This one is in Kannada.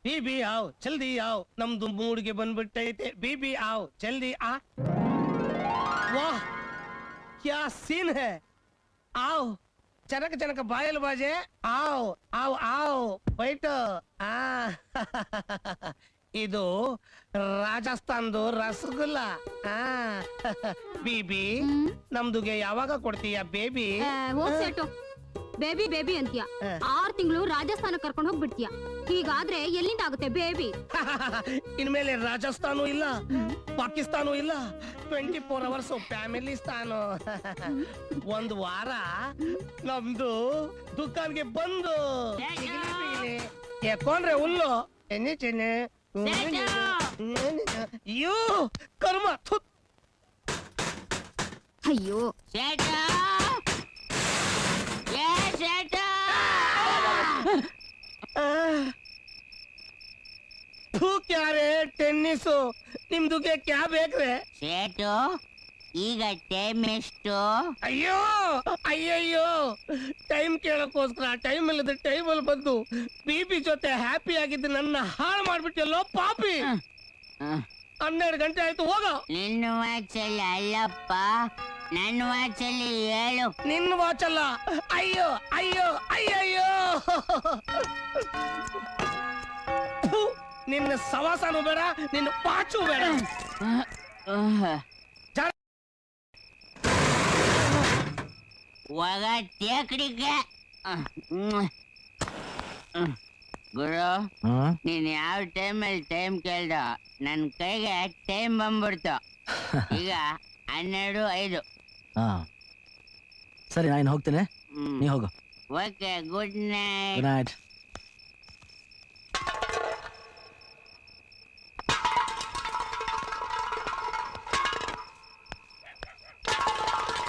बीबी आओ जल्दी आओ नಮ್ದು ಮೂಡ್ಗೆ ಬಂದ್ಬಿಟ್ಟೈತೆ बीबी आओ जल्दी आ वाह क्या सीन है आओ जनक जनक बायल बाजे आओ आओ आओ बैठो ಇದು ರಾಜಸ್ಥಾನದ ರಸಗುಲ್ಲ ಬೀಬಿ ನಮ್ದುಗೆ ಯಾವಾಗ ಕೊಡ್ತೀಯ ಬೇಬಿ ಬೇಬಿ ಬೇಬಿ ಅಂತೀಯ 6 ತಿಂಗಳು ರಾಜಸ್ಥಾನ ಕರ್ಕೊಂಡು ಹೋಗ್ಬಿಡ್ತೀಯ ಹೀಗಾದ್ರೆ ಎಲ್ಲಿಂದ ಆಗುತ್ತೆ ಬೇಬಿ ಇನ್ಮೇಲೆ ರಾಜಸ್ಥಾನೂ ಇಲ್ಲ ಪಾಕಿಸ್ತಾನೂ ಇಲ್ಲ 24 ಅವರ್ಸ್ ಫ್ಯಾಮಿಲಿ ಸ್ಥಾನ ಒಂದು ವಾರ ನಮ್ದು ದುಕಾನ್ಗೆ ಬಂದು ಯಾಕೊಂಡ್ರೆ ಹುಲ್ಲು ಎಣ್ಣೆ ಚೆನ್ನೆ ಅಯ್ಯೋ ಕರ್ಮ ಅಯ್ಯೋ क्या रे टेनिस निम्दुगे क्या ಬೇಕ್ರೆ ಸೇಟು ಈಗ ಟೈಮ್ ಎಷ್ಟು ಅಯ್ಯೋ ಅಯ್ಯಯ್ಯೋ ಟೈಮ್ ಕೇಳಕ್ಕೋಸ್ಕರ ಟೈಮ್ ಇಲ್ಲದ ಟೈಮಲ್ಲಿ ಬಂದು ಬಿಬಿ ಜೊತೆ ಹ್ಯಾಪಿ ಆಗಿದ್ದು ನನ್ನ ಹಾಳು ಮಾಡ್ಬಿಟ್ಟಲ್ಲೋ ಪಾಪಿ 12 ಗಂಟೆ ಆಯ್ತು ಹೋಗೋ ನಿನ್ನ ವಾಚಲ್ಲಿ ಅಲ್ಲಪ್ಪ ನನ್ನ ವಾಚಲ್ಲಿ ಹೇಳು ನಿನ್ನ ವಾಚಲ್ಲ ಅಯ್ಯೋ ಅಯ್ಯೋ ಅಯ್ಯಯ್ಯೋ ನಿನ್ನ ಸವಾಸನೂ ಬೇಡ ನಿನ್ನ ಪಾಚು ಬೇಡ ಒಗ ತೇಕಡಿಗೆ ಗುರು ನೀನ್ ಯಾವ ಟೈಮಲ್ಲಿ ಟೈಮ್ ಕೇಳ್ದ ನನ್ ಕೈಗೆ ಟೈಮ್ ಬಂದ್ಬಿಡ್ತು ಈಗ 12:05 ಸರಿ ನಾನು ಹೋಗ್ತೇನೆ ನೀ ಹೋಗು okay good night good night